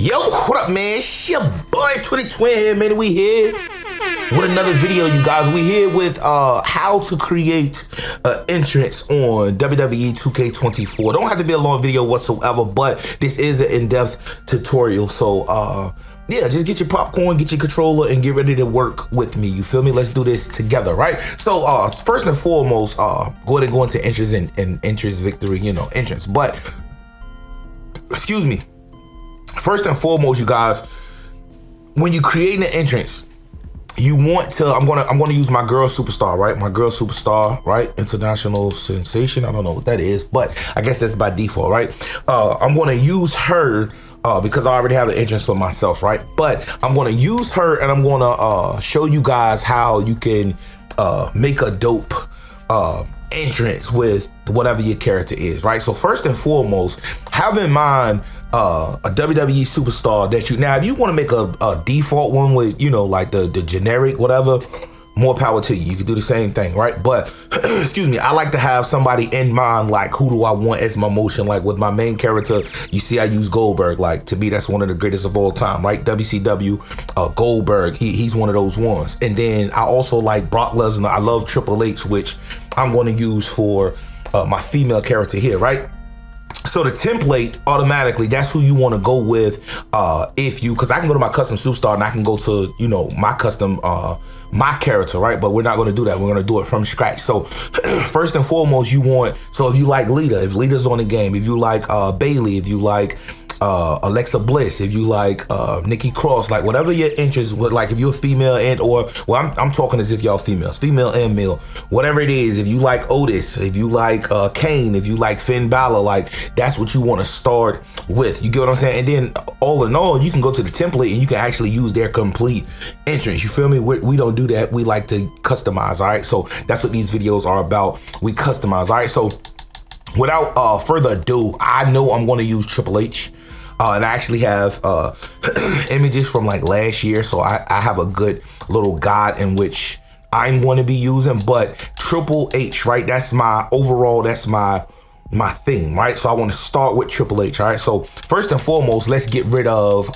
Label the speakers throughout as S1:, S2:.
S1: Yo, what up, man? It's your boy Twin here, man. We here with another video, you guys. We here with how to create an entrance on WWE 2K24. Don't have to be a long video whatsoever, but this is an in-depth tutorial. So yeah, just get your popcorn, get your controller, and get ready to work with me. You feel me? Let's do this together, right? So first and foremost, go ahead and go into entrance and entrance victory, you know, entrance. But excuse me. First and foremost, you guys, when you create an entrance, you want to, I'm gonna use my girl superstar, right? My girl superstar, right? International sensation. I don't know what that is, but I guess that's by default, right? I'm gonna use her because I already have an entrance for myself, right? But I'm gonna use her and I'm gonna show you guys how you can make a dope entrance with whatever your character is, right? So first and foremost, have in mind a WWE superstar that you, now if you want to make a default one with, you know, like the generic whatever, more power to you. You can do the same thing, right? But excuse me, I like to have somebody in mind, like who do I want as my motion? Like with my main character, you see I use Goldberg. Like to me, that's one of the greatest of all time, right? WCW, Goldberg, he's one of those ones. And then I also like Brock Lesnar. I love Triple H, which I'm going to use for my female character here, right? So the template, automatically, that's who you want to go with if you, because I can go to my custom superstar and I can go to, you know, my custom, my character, right? But we're not going to do that. We're going to do it from scratch. So first and foremost, you want, so if you like Lita, if Lita's on the game, if you like Bailey, if you like Alexa Bliss, if you like Nikki Cross, like whatever your interest with, like if you're a female and or, well, I'm talking as if y'all females, female and male, whatever it is. If you like Otis, if you like Kane, if you like Finn Balor, like that's what you want to start with. You get what I'm saying? And then all in all, you can go to the template and you can actually use their complete entrance. You feel me? We don't do that. We like to customize. All right. So that's what these videos are about. We customize. All right. So without further ado, I know I'm going to use Triple H. And I actually have images from like last year. So I have a good little guide in which I'm going to be using. But Triple H, right? That's my overall, that's my theme, right? So I want to start with Triple H, all right? So first and foremost, let's get rid of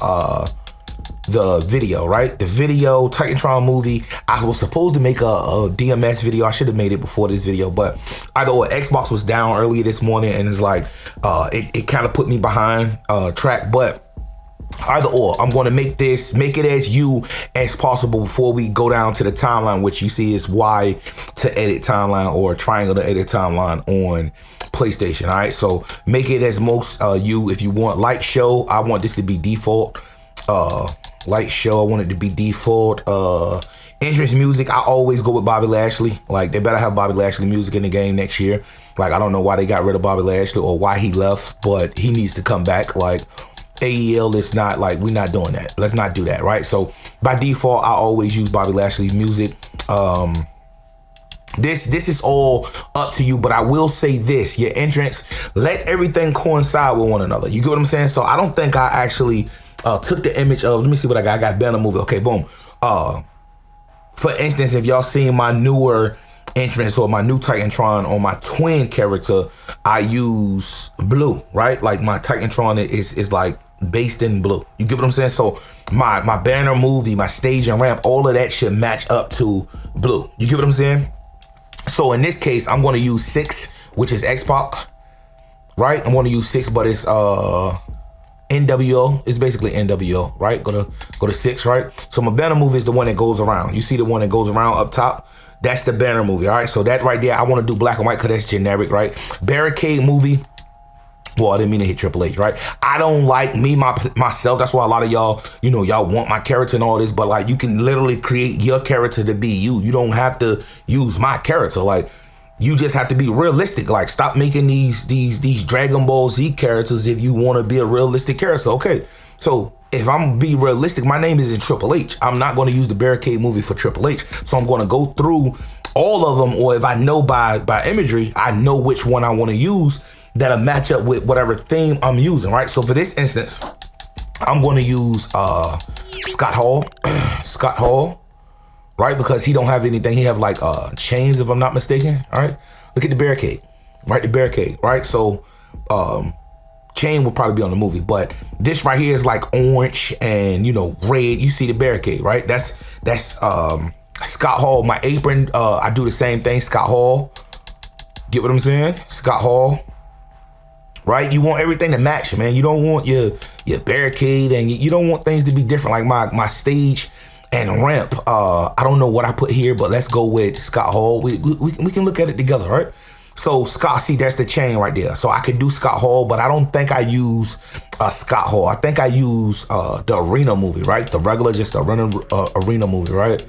S1: the video, right? The video, Titantron movie. I was supposed to make a DMS video. I should have made it before this video, but either or, Xbox was down earlier this morning and it's like, it kind of put me behind track, but either or, I'm going to make it as you as possible before we go down to the timeline, which you see is Y to edit timeline or triangle to edit timeline on PlayStation, all right? So make it as most you, if you want light show, I want this to be default. Light show, I want it to be default. Entrance music, I always go with Bobby Lashley. Like they better have Bobby Lashley music in the game next year. Like I don't know why they got rid of Bobby Lashley or why he left, but he needs to come back. Like AEL is not, like, we're not doing that. Let's not do that, right? So by default, I always use Bobby Lashley music. This is all up to you, but I will say this: your entrance, let everything coincide with one another. You get what I'm saying? So I don't think I actually took the image of, let me see what I got. I got banner movie. Okay, boom. For instance, if y'all seen my newer entrance or my new Titantron on my twin character, I use blue, right? Like my Titantron is like based in blue. You get what I'm saying? So my banner movie, my stage and ramp, all of that should match up to blue. You get what I'm saying? So in this case, I'm going to use 6, which is X-Pac, right? I'm going to use 6, but it's NWO. It's basically NWO, right? Go to 6, right? So my banner movie is the one that goes around. You see the one that goes around up top? That's the banner movie, all right? So that right there, I want to do black and white because that's generic, right? Barricade movie. Well, I didn't mean to hit Triple H, right? I don't like myself. That's why a lot of y'all, you know, y'all want my character and all this, but like you can literally create your character to be you. You don't have to use my character. Like you just have to be realistic. Like stop making these Dragon Ball Z characters if you want to be a realistic character. Okay, so if I'm be realistic, my name isn't Triple H. I'm not going to use the Barricade movie for Triple H. So I'm going to go through all of them, or if I know by imagery, I know which one I want to use that'll match up with whatever theme I'm using, right? So for this instance, I'm going to use Scott Hall, right? Because he don't have anything. He have like chains, if I'm not mistaken. All right, look at the barricade, right? The barricade, right? So chain would probably be on the movie, but this right here is like orange and, you know, red. You see the barricade, right? That's Scott Hall. My apron, I do the same thing. Scott Hall. Get what I'm saying? Scott Hall. Right? You want everything to match, man. You don't want your barricade, and you don't want things to be different. Like my stage and ramp. I don't know what I put here, but let's go with Scott Hall. We can look at it together, right? So Scott, see, that's the chain right there. So I could do Scott Hall, but I don't think I use Scott Hall. I think I use the arena movie, right? The regular, just the arena movie, right?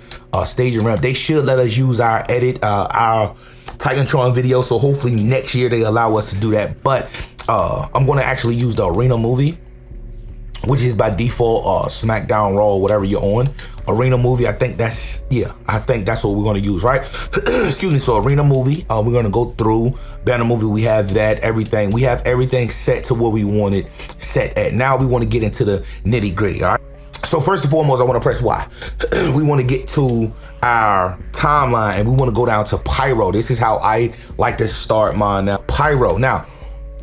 S1: Stage and ramp. They should let us use our edit, our Titantron video. So hopefully next year they allow us to do that. But I'm going to actually use the arena movie, which is by default SmackDown, Raw, whatever you're on. Arena movie, I think that's what we're going to use, right? Excuse me. So arena movie, we're going to go through. Banner movie, we have that, everything. We have everything set to where we want it set at. Now we want to get into the nitty gritty, all right? So first and foremost, I want to press Y. We want to get to our timeline, and we want to go down to Pyro. This is how I like to start mine now. Pyro. Now,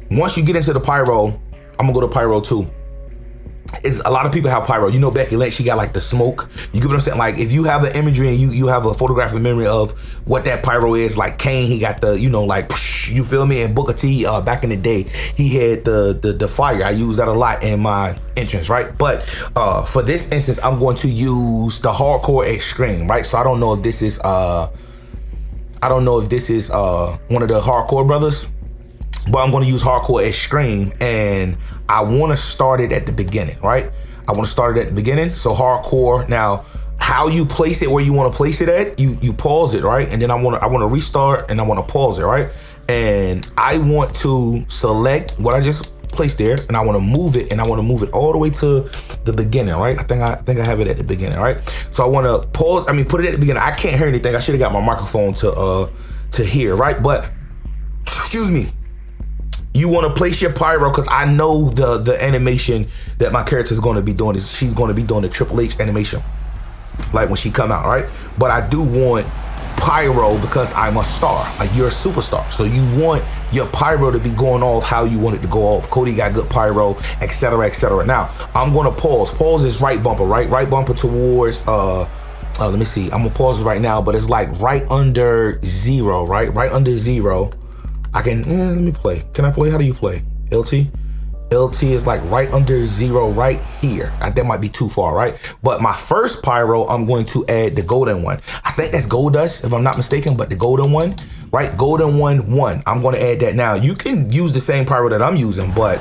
S1: once you get into the Pyro, I'm going to go to Pyro 2. Is a lot of people have Pyro. You know, Becky Lynch, she got like the smoke. You get what I'm saying? Like, if you have an imagery and you have a photographic memory of what that Pyro is, like Kane, he got the, you know, like, you feel me? And Booker T, back in the day, he had the fire. I use that a lot in my entrance, right? But for this instance, I'm going to use the Hardcore Extreme, right? So I don't know if this is one of the Hardcore brothers, but I'm going to use Hardcore Extreme, and I want to start it at the beginning, right? I want to start it at the beginning. So Hardcore. Now, how you place it, where you want to place it at, you pause it, right? And then I want to restart, and I want to pause it, right? And I want to select what I just placed there, and I want to move it, and I want to move it all the way to the beginning, right? I think I have it at the beginning, right? So I want to pause. I mean, put it at the beginning. I can't hear anything. I should have got my microphone to hear, right? But excuse me. You want to place your Pyro, because I know the animation that my character is going to be doing is she's going to be doing the Triple H animation, like when she come out, right? But I do want Pyro because I'm a star. Like, you're a superstar, so you want your Pyro to be going off how you want it to go off. Cody got good Pyro, etc., etc. Now I'm going to pause. Pause is right bumper, right? Right bumper towards let me see. I'm gonna pause it right now, but it's like right under 0, right? Right under 0. I can, let me play. Can I play? How do you play? LT? LT is like right under 0 right here. That might be too far, right? But my first Pyro, I'm going to add the golden one. I think that's Gold Dust, if I'm not mistaken, but the golden one, right? Golden one. I'm going to add that now. You can use the same Pyro that I'm using, but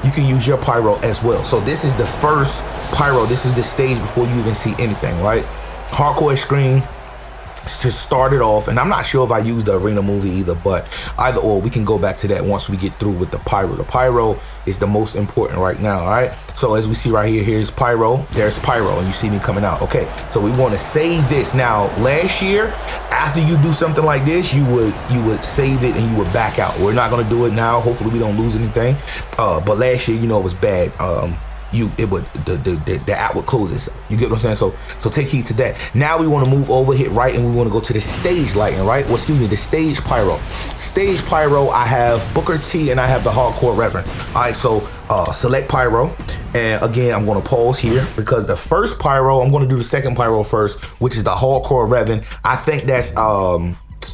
S1: you can use your Pyro as well. So this is the first Pyro. This is the stage before you even see anything, right? Hardcore Extreme to start it off, and I'm not sure if I use the arena movie either, but either or, we can go back to that once we get through with the Pyro. The Pyro is the most important right now, all right? So as we see right here, here's Pyro, there's Pyro, and you see me coming out. Okay, so we want to save this. Now, last year, after you do something like this, you would save it and you would back out. We're not gonna do it now. Hopefully we don't lose anything. But last year, you know, it was bad. The app would close itself. You get what I'm saying? So take heed to that. Now we want to move over, hit right, and we want to go to the stage lighting, right? Well, excuse me, the stage Pyro. Stage Pyro, I have Booker T and I have the Hardcore Reverend. All right, so select Pyro, and again, I'm going to pause here because the first Pyro, I'm going to do the second Pyro first, which is the Hardcore Reverend. I think that's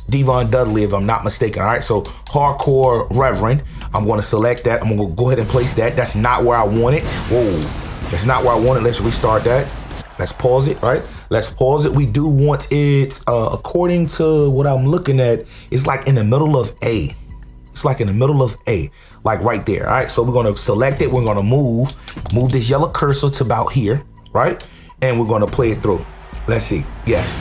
S1: Devon Dudley, if I'm not mistaken. All right, so Hardcore Reverend, I'm going to select that. I'm going to go ahead and place that. That's not where I want it. Whoa, that's not where I want it. Let's restart that. Let's pause it, right? Let's pause it. We do want it, according to what I'm looking at, it's like in the middle of A. It's like in the middle of A, like right there. All right, so we're going to select it. We're going to move this yellow cursor to about here, right? And we're going to play it through. Let's see. Yes,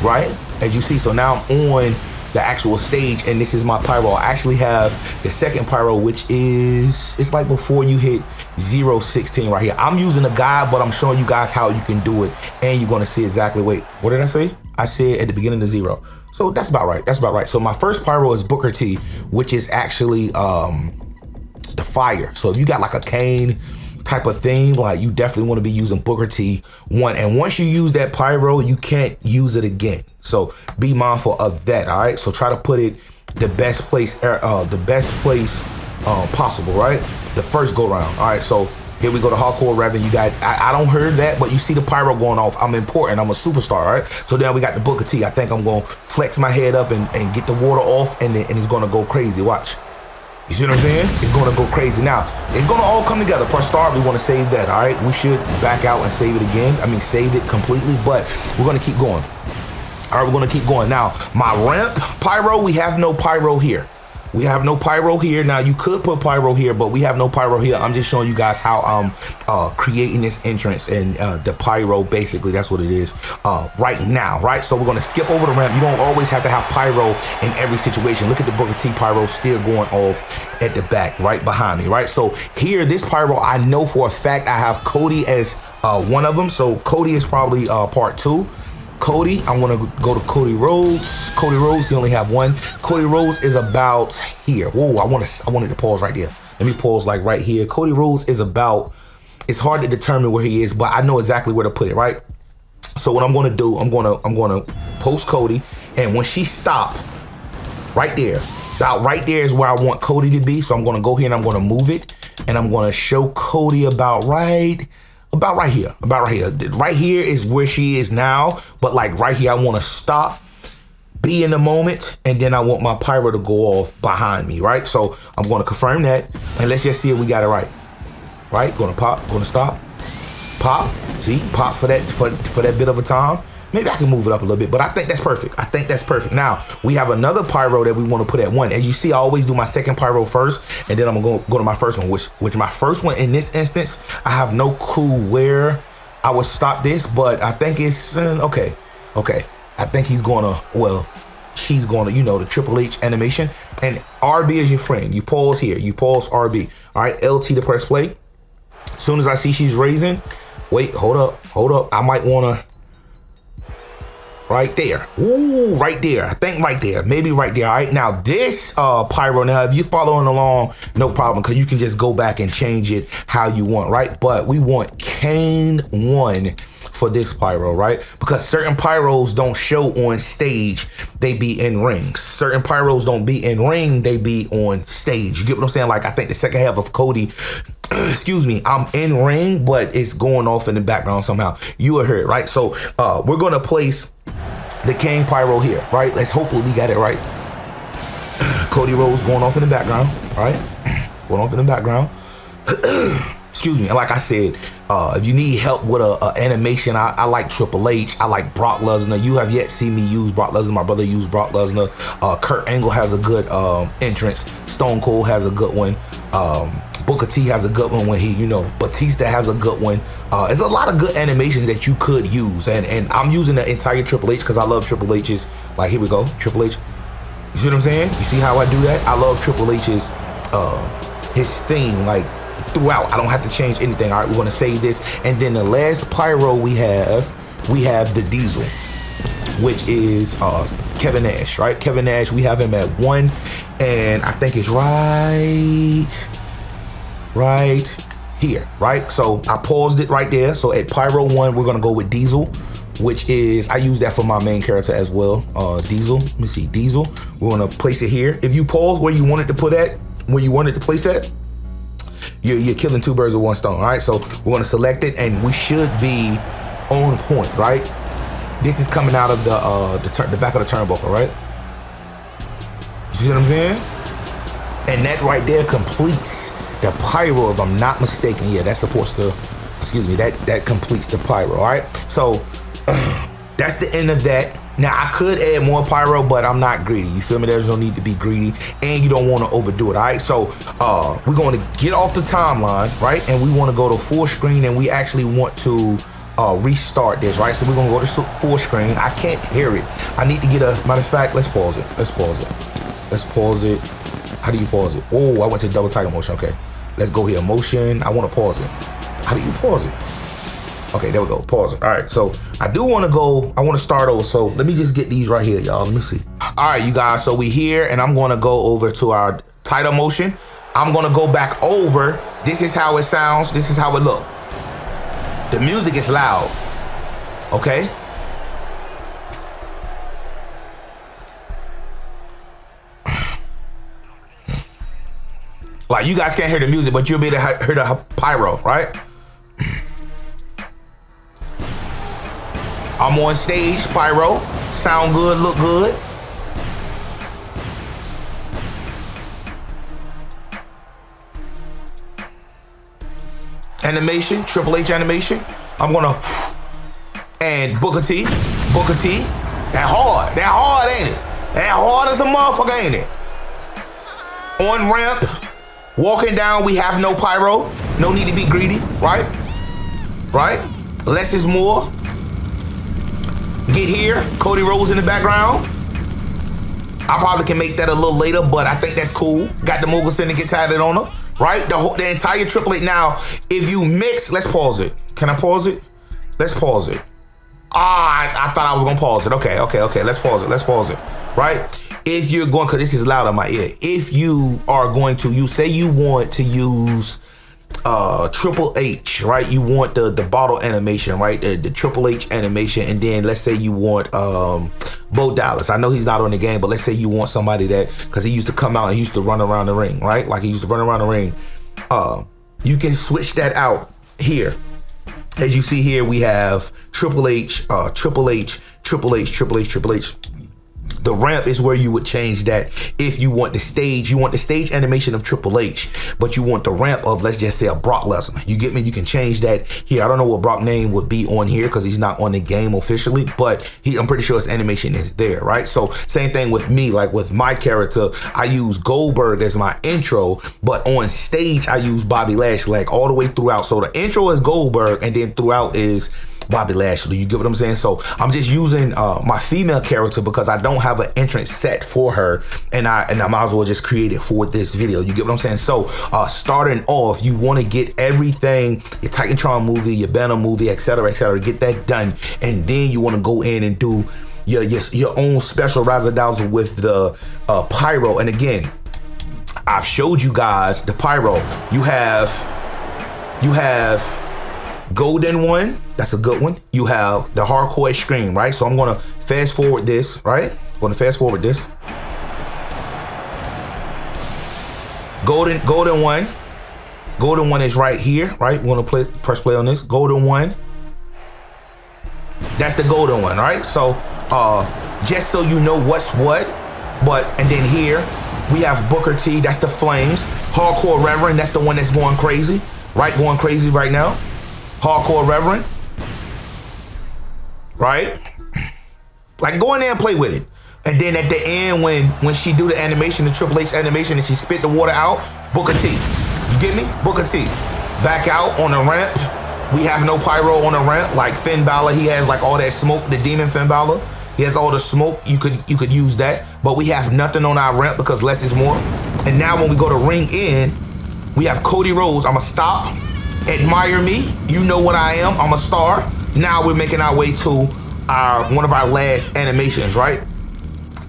S1: right? As you see, so now I'm on the actual stage, and this is my Pyro. I actually have the second Pyro, which is, it's like before you hit 016 right here. I'm using a guide, but I'm showing you guys how you can do it, and you're gonna see exactly, wait, what did I say? I said at the beginning of 0. So that's about right, that's about right. So my first Pyro is Booker T, which is actually the fire. So if you got like a cane type of thing, like, you definitely want to be using Booker T one, and once you use that Pyro, you can't use it again. So be mindful of that. All right, so try to put it the best place possible, right? The first go round. All right, so here we go to hardcore revenue. You got, I don't heard that, but you see the pyro going off. I'm important. I'm a superstar, right? So then we got the Booker T. I think I'm going to flex my head up and get the water off, and it's going to go crazy. Watch. You see what I'm saying? It's going to go crazy. Now, it's going to all come together. Press start. We want to save that, all right? We should back out and save it again. I mean, save it completely, but we're going to keep going. All right, we're going to keep going. Now, my ramp pyro, we have no pyro here. We have no pyro here. Now, you could put pyro here, but we have no pyro here. I'm just showing you guys how I'm creating this entrance and the pyro, basically, that's what it is right now, right? So we're going to skip over the ramp. You don't always have to have pyro in every situation. Look at the Booker T pyro still going off at the back, right behind me, right? So here, this pyro, I know for a fact I have Cody as one of them. So Cody is probably part 2. Cody, I'm gonna go to Cody Rhodes. Cody Rhodes, he only have one. Cody Rhodes is about here. Whoa, I wanted to pause right there. Let me pause like right here. Cody Rhodes is about, it's hard to determine where he is, but I know exactly where to put it, right? So what I'm gonna do, I'm gonna post Cody, and when she stop, right there, about right there is where I want Cody to be. So I'm gonna go here and I'm gonna move it, and I'm gonna show Cody about right here. Right here is where she is now, but like right here, I want to stop, be in the moment, and then I want my pyro to go off behind me, right? So I'm going to confirm that, and let's just see if we got it right. Right? Going to pop, going to stop, pop. See, pop for that bit of a time. Maybe I can move it up a little bit, but I think that's perfect. I think that's perfect. Now, we have another pyro that we want to put at 1. As you see, I always do my second pyro first, and then I'm going to go to my first one, which my first one in this instance, I have no clue where I would stop this, but I think it's, okay. I think he's going to, well, she's going to, you know, the Triple H animation. And RB is your friend. You pause here. You pause RB. All right, LT to press play. As soon as I see she's raising, wait, hold up. I might want to, right there. Ooh, right there. I think right there. Maybe right there. All right. Now this pyro, now if you're following along, no problem, because you can just go back and change it how you want, right? But we want Kane 1 for this pyro, right? Because certain pyros don't show on stage, they be in rings. Certain pyros don't be in ring, they be on stage. You get what I'm saying? Like I think the second half of Cody, excuse me, I'm in ring, but it's going off in the background somehow. You will hear it, right? So we're gonna place the Kane pyro here, right? Let's hopefully we got it right. Cody Rhodes going off in the background, all right? Going off in the background. Excuse me. And like I said, if you need help with a animation, I like Triple H. I like Brock Lesnar. You have yet seen me use Brock Lesnar. My brother used Brock Lesnar. Kurt Angle has a good entrance. Stone Cold has a good one. Booker T has a good one when he, you know, Batista has a good one. There's a lot of good animations that you could use. And I'm using the entire Triple H because I love Triple H's. Like, here we go. Triple H. You see what I'm saying? You see how I do that? I love Triple H's, his theme, like, throughout. I don't have to change anything. All right, we're going to save this. And then the last pyro we have the Diesel, which is Kevin Nash, right? Kevin Nash, we have him at 1, and I think it's right here, right? So I paused it right there. So at pyro 1, we're going to go with Diesel, which is, I use that for my main character as well. Diesel, let me see, Diesel. We're going to place it here. If you pause where you wanted to put that, where you wanted to place that, you're killing 2 birds with 1 stone. All right, so we're going to select it, and we should be on point, right? This is coming out of the back of the turnbuckle, right? You see what I'm saying? And that right there completes the pyro, if I'm not mistaken. Yeah, that supports the, excuse me, that completes the pyro. All right, so that's the end of that. Now I could add more pyro, but I'm not greedy. You feel me? There's no need to be greedy, and you don't want to overdo it. All right, so we're going to get off the timeline, right? And we want to go to full screen, and we actually want to restart this, right? So we're gonna go to full screen. I can't hear it. I need to get a, matter of fact, let's pause it. How do you pause it? Oh, I went to double title motion. Okay, let's go here. Motion. I want to pause it. How do you pause it? Okay, there we go. Pause it. All right, so I do want to go. I want to start over. So let me just get these right here, y'all. Let me see. All right, you guys. So we here, and I'm going to go over to our title motion. I'm going to go back over. This is how it sounds. This is how it look. The music is loud. Okay. Like, you guys can't hear the music, but you'll be able to hear the pyro, right? I'm on stage, pyro. Sound good, look good. Animation, Triple H animation. I'm gonna, and Booker T. That hard, ain't it? That hard as a motherfucker, ain't it? On ramp, walking down, we have no pyro. No need to be greedy, right? Right? Less is more. Get here, Cody Rhodes in the background. I probably can make that a little later, but I think that's cool. Got the Mogul sending get tatted on her, right? The entire Triple H. Now, if you mix, let's pause it. Can I pause it? Let's pause it. I thought I was gonna pause it. Okay. Let's pause it. Right? If you're going, cause this is loud in my ear. If you are going to, you say you want to use Triple H, right? You want the bottle animation, right? The Triple H animation, and then let's say you want Bo Dallas. I know he's not on the game, but let's say you want somebody that, cause he used to come out and he used to run around the ring, right? Like he used to run around the ring. You can switch that out here. As you see here, we have Triple H, Triple H. The ramp is where you would change that if you want the stage. You want the stage animation of Triple H, but you want the ramp of, let's just say, a Brock Lesnar. You get me? You can change that here. I don't know what Brock's name would be on here because he's not on the game officially, but I'm pretty sure his animation is there, right? So same thing with me, like with my character, I use Goldberg as my intro, but on stage, I use Bobby Lashley, like all the way throughout. So the intro is Goldberg, and then throughout is Bobby Lashley. You get what I'm saying? So I'm just using my female character because I don't have an entrance set for her, and I might as well just create it for this video. You get what I'm saying? So starting off, you want to get everything, your Titantron movie, your Banner movie, etc., get that done, and then you want to go in and do your own special razzle dazzle with the pyro. And again, I've showed you guys the pyro. You have golden one, that's a good one. You have the hardcore extreme, right? So I'm gonna fast forward this, right? I'm gonna fast forward this. Golden one. Golden one is right here, right? We wanna press play on this. Golden one. That's the golden one, right? So just so you know what's what, and then here we have Booker T, that's the flames. Hardcore Reverend, that's the one that's going crazy, right? Going crazy right now. Hardcore Reverend, right? Like, go in there and play with it. And then at the end, when she do the animation, the Triple H animation, and she spit the water out, Booker T. You get me? Booker T. Back out on the ramp. We have no pyro on the ramp. Like Finn Balor, he has like all that smoke, the demon Finn Balor. He has all the smoke. You could use that. But we have nothing on our ramp because less is more. And now when we go to ring in, we have Cody Rhodes. I'ma stop. Admire me, you know what I am, I'm a star. Now we're making our way to one of our last animations, right?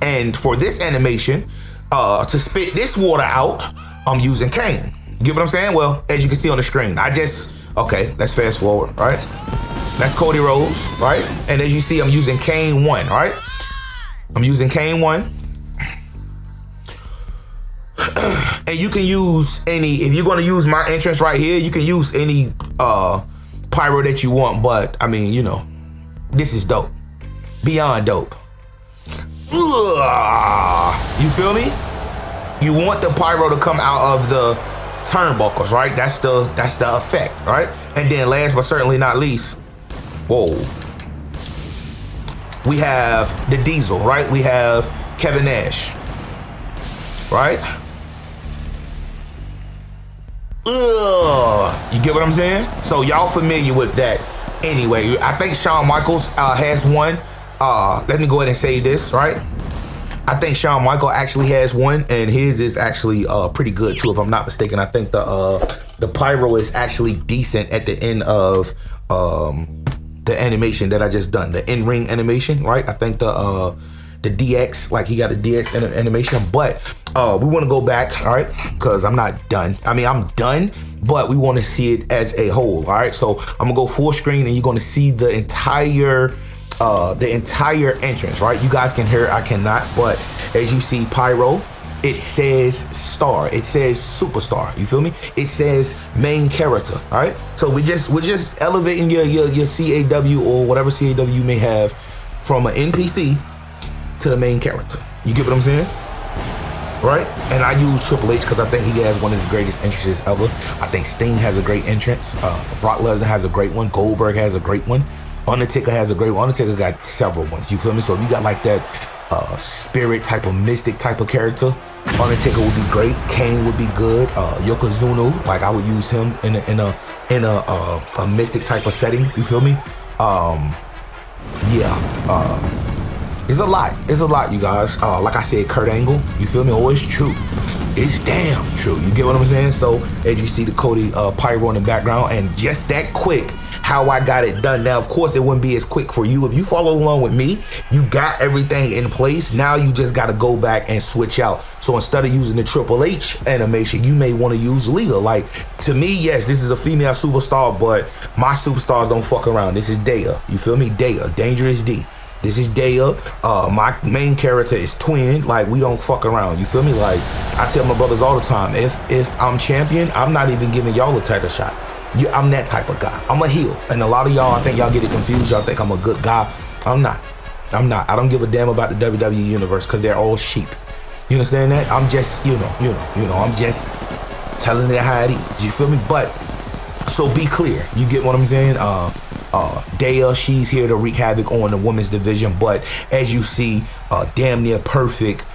S1: And for this animation, to spit this water out, I'm using Kane. You get what I'm saying? Well, as you can see on the screen, okay, let's fast forward, right? That's Cody Rhodes, right? And as you see, I'm using Kane 1, right? I'm using Kane 1. And you can use any, if you're gonna use my entrance right here, you can use any pyro that you want, but I mean, you know, this is dope. Beyond dope. You feel me? You want the pyro to come out of the turnbuckles, right? That's the effect, right? And then last but certainly not least, whoa. We have the Diesel, right? We have Kevin Nash, right? You get what I'm saying? So y'all familiar with that anyway. I think Shawn Michaels has one. Let me go ahead and say this, right? I think Shawn Michaels actually has one, and his is actually pretty good too, if I'm not mistaken. I think the pyro is actually decent at the end of the animation that I just done, the in-ring animation, right? I think the DX, like he got a DX animation, but we want to go back, all right? Because I'm not done. I mean, I'm done, but we want to see it as a whole, all right? So I'm gonna go full screen, and you're gonna see the entire entrance, right? You guys can hear it, I cannot, but as you see, Pyro, it says star. It says superstar. You feel me? It says main character. All right. So we're just elevating your CAW or whatever CAW you may have from an NPC to the main character. You get what I'm saying? Right? And I use Triple H because I think he has one of the greatest entrances ever. I think Sting has a great entrance. Brock Lesnar has a great one. Goldberg has a great one. Undertaker has a great one. Undertaker got several ones. You feel me? So if you got like that spirit type of mystic type of character, Undertaker would be great. Kane would be good. Yokozuna, like I would use him in a mystic type of setting. You feel me? It's a lot. It's a lot, you guys. Like I said, Kurt Angle. You feel me? Oh, it's true. It's damn true. You get what I'm saying? So as you see the Cody Pyro in the background, and just that quick, how I got it done. Now, of course, it wouldn't be as quick for you. If you follow along with me, you got everything in place. Now you just got to go back and switch out. So instead of using the Triple H animation, you may want to use Lita. Like, to me, yes, this is a female superstar, but my superstars don't fuck around. This is Dea. You feel me? Dea, Dangerous D. This is Dea. My main character is Twin. Like, we don't fuck around. You feel me? Like, I tell my brothers all the time, if I'm champion, I'm not even giving y'all a title shot. I'm that type of guy. I'm a heel. And a lot of y'all, I think y'all get it confused. Y'all think I'm a good guy. I'm not. I don't give a damn about the WWE universe because they're all sheep. You understand that? I'm just, you know, I'm just telling it how it is. You feel me? But, so be clear. You get what I'm saying? Dea, she's here to wreak havoc on the women's division. But as you see, damn near perfect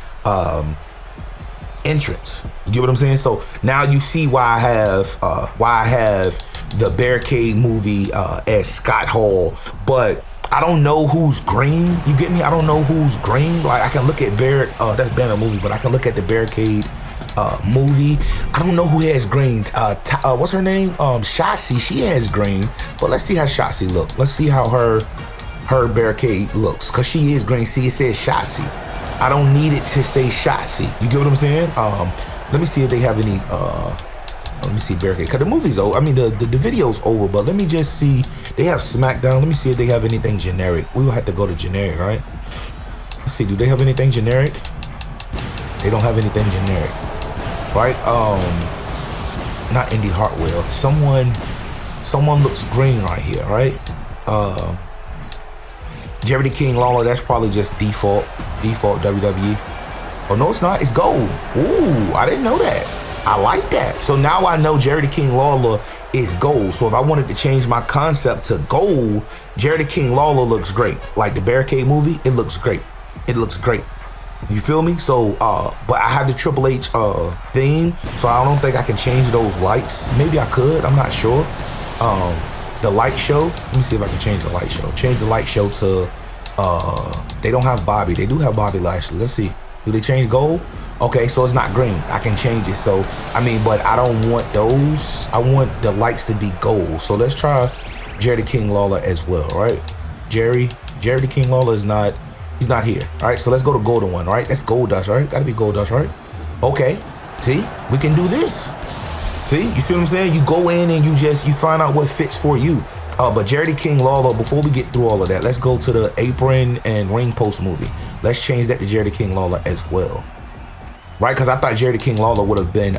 S1: entrance. You get what I'm saying? So now you see why I have the Barricade movie as Scott Hall, but I don't know who's green. You get me? I don't know who's green. Like, I can look at that's Banner movie, but I can look at the Barricade movie. I don't know who has green. What's her name? Shotzi. She has green, but let's see how Shotzi look. Let's see how her Barricade looks, cause she is green. See, it says Shotzi. I don't need it to say Shotzi. You get what I'm saying? Let me see if they have any. Let me see Barricade. Cause the movie's over. I mean, the video's over. But let me just see. They have SmackDown. Let me see if they have anything generic. We will have to go to generic, right? Let's see. Do they have anything generic? They don't have anything generic, right? Not Indy Hartwell. Someone looks green right here, right? Jerry the King Lawler, that's probably just default WWE. Oh, no, it's not. It's gold. Ooh, I didn't know that. I like that. So now I know Jerry the King Lawler is gold. So if I wanted to change my concept to gold, Jerry the King Lawler looks great. Like the Barricade movie, it looks great. It looks great. You feel me? So, but I have the Triple H theme, so I don't think I can change those lights. Maybe I could. I'm not sure. The light show. Let me see if I can change the light show. Change the light show to. They don't have Bobby. They do have Bobby Lashley. Let's see. Do they change gold? Okay, so it's not green. I can change it. So I mean, but I don't want those. I want the lights to be gold. So let's try Jerry the King Lawler as well, right? Jerry the King Lawler is not. He's not here. All right, so let's go to golden one. Right, that's Gold Dust. Right, gotta be Gold Dust. Right. Okay. See, we can do this. See, you see what I'm saying? You go in and you find out what fits for you. But Jerry the King Lawler, before we get through all of that, let's go to the Apron and Ring Post movie. Let's change that to Jerry the King Lawler as well. Right? Because I thought Jerry the King Lawler would have been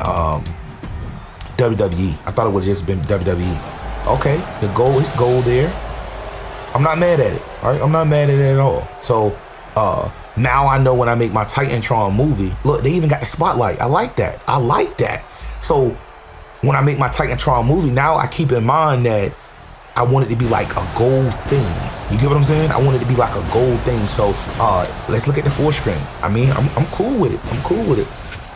S1: WWE. I thought it would have just been WWE. Okay, the gold is gold there. I'm not mad at it. All right, I'm not mad at it at all. So now I know when I make my Titantron movie, look, they even got the spotlight. I like that. I like that. So when I make my Titantron movie, now I keep in mind that I want it to be like a gold thing. You get what I'm saying? I want it to be like a gold thing. So let's look at the full screen. I mean, I'm cool with it. I'm cool with it.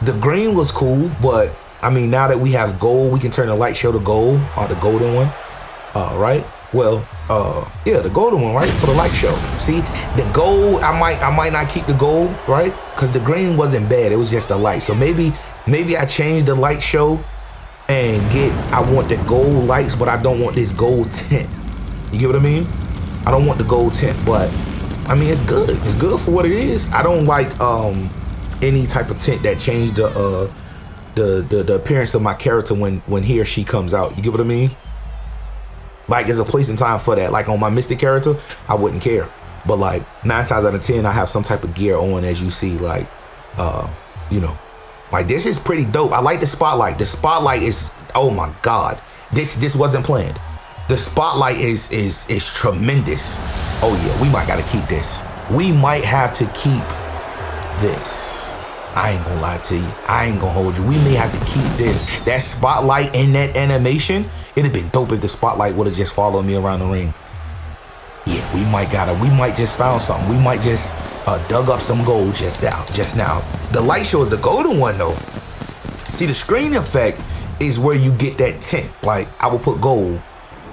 S1: The green was cool, but I mean, now that we have gold, we can turn the light show to gold, or the golden one, right? Well, yeah, the golden one, right? For the light show. See, the gold, I might not keep the gold, right? Because the green wasn't bad. It was just the light. So maybe I changed the light show and I want the gold lights, but I don't want this gold tint. You get what I mean? I don't want the gold tint, but I mean, it's good. It's good for what it is. I don't like any type of tint that changed the appearance of my character when he or she comes out. You get what I mean? Like, there's a place and time for that. Like on my Mystic character, I wouldn't care. But like 9 times out of 10, I have some type of gear on, as you see. Like, you know, Like, this is pretty dope. I like the spotlight. The spotlight is, oh my God. This wasn't planned. The spotlight is tremendous. Oh yeah, we might gotta keep this. We might have to keep this. I ain't gonna lie to you. I ain't gonna hold you. We may have to keep this. That spotlight in that animation, it'd have been dope if the spotlight would have just followed me around the ring. Yeah, we might just found something. We might just dug up some gold just now. The light show is the golden one though. See, the screen effect is where you get that tint. Like, I will put gold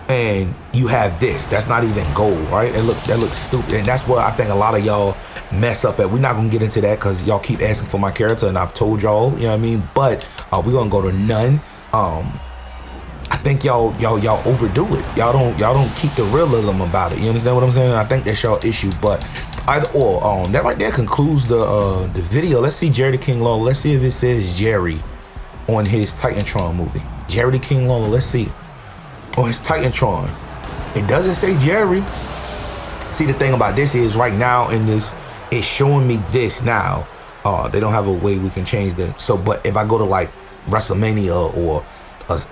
S1: and you have this. That's not even gold, right? That looks stupid. And that's what I think a lot of y'all mess up at. We're not gonna get into that because y'all keep asking for my character and I've told y'all, you know what I mean? But we're gonna go to none. I think y'all overdo it. Y'all don't keep the realism about it. You understand what I'm saying? And I think that's y'all issue. But either or, that right there concludes the video. Let's see Jerry the King Lawler. Let's see if it says Jerry on his Titantron movie. Jerry the King Lawler. Let's see. On his Titantron, it doesn't say Jerry. See, the thing about this is right now in this, it's showing me this now. They don't have a way we can change that. So, but if I go to like WrestleMania or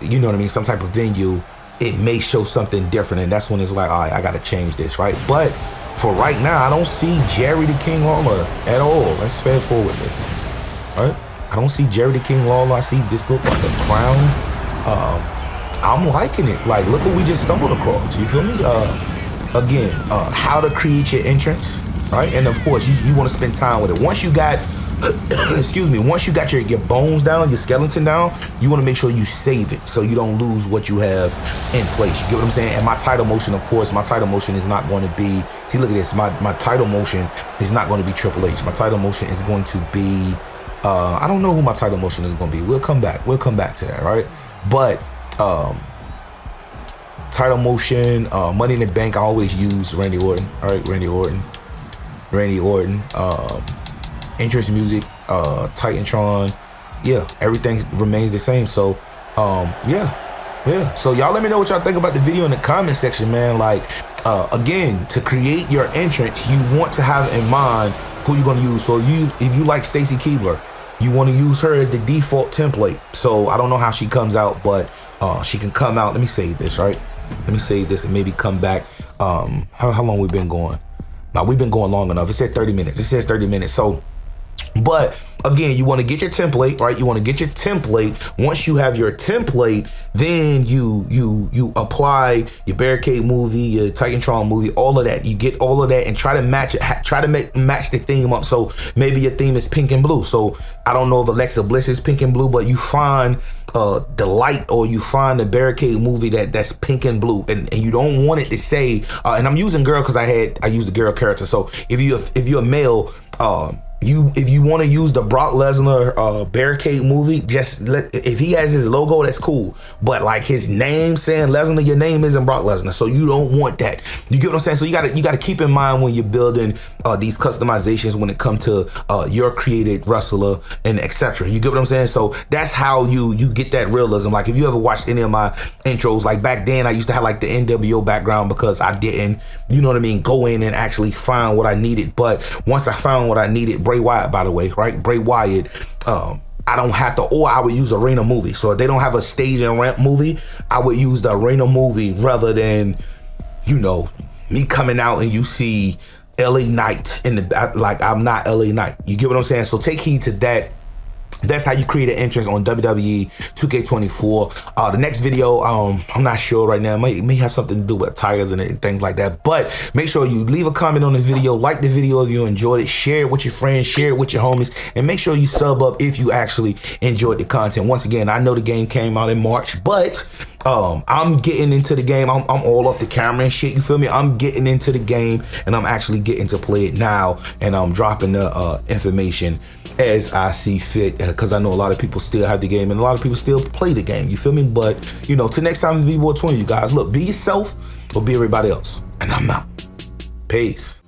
S1: you know what I mean, some type of venue, it may show something different, and that's when it's like, all right, I gotta change this, right? But for right now, I don't see Jerry the King Lawler at all. Let's fast forward this, right? I don't see Jerry the King Lawler. I see this look like a crown. I'm liking it. Like, look what we just stumbled across. You feel me? Again, how to create your entrance, right? And of course, you want to spend time with it. Once you got, excuse me, once you got your bones down, your skeleton down, you want to make sure you save it so you don't lose what you have in place. You get what I'm saying? And my title motion, of course, my title motion is not going to be, see, look at this. My title motion is not going to be Triple H. My title motion is going to be, I don't know who my title motion is going to be. We'll come back to that, right? But title motion, Money in the Bank, I always use Randy Orton. All right, Randy Orton. Entrance music, Titantron. Yeah, everything remains the same. So yeah. So y'all let me know what y'all think about the video in the comment section, man. Like, again, to create your entrance, you want to have in mind who you're gonna use. So if you like Stacy Keibler, you want to use her as the default template. So I don't know how she comes out, but she can come out. Let me save this, right? Let me save this and maybe come back. How long we been going? Now, we've been going long enough. It said 30 minutes. It says 30 minutes. So, but again, you want to get your template, right? You want to get your template. Once you have your template, then you apply your Barricade movie, your Titantron movie, all of that. You get all of that and try to match it. Try to match the theme up. So maybe your theme is pink and blue. So I don't know if Alexa Bliss is pink and blue, but you find the light, or you find the Barricade movie that's pink and blue, and you don't want it to say. And I'm using girl because I used the girl character. So if you're a male, if you want to use the Brock Lesnar Barricade movie, if he has his logo, that's cool. But like his name saying Lesnar, your name isn't Brock Lesnar, so you don't want that. You get what I'm saying? So you gotta keep in mind when you're building these customizations when it comes to your created wrestler and etc. You get what I'm saying? So that's how you get that realism. Like if you ever watched any of my intros, like back then I used to have like the NWO background because I didn't, you know what I mean, go in and actually find what I needed. But once I found what I needed, Bray Wyatt, by the way, right? Bray Wyatt, I don't have to, or I would use arena movie. So if they don't have a stage and ramp movie, I would use the arena movie rather than, you know, me coming out and you see LA Knight in the, like I'm not LA Knight. You get what I'm saying? So take heed to that. That's how you create an entrance on WWE 2K24. The next video, I'm not sure right now. It may have something to do with tires and things like that. But make sure you leave a comment on the video, like the video if you enjoyed it, share it with your friends, share it with your homies, and make sure you sub up if you actually enjoyed the content. Once again, I know the game came out in March, but I'm getting into the game. I'm all off the camera and shit. You feel me? I'm getting into the game and I'm actually getting to play it now, and I'm dropping the information as I see fit, because I know a lot of people still have the game and a lot of people still play the game. You feel me? But you know, till next time, B-Boy Twin, you guys, look, be yourself or be everybody else, and I'm out. Peace.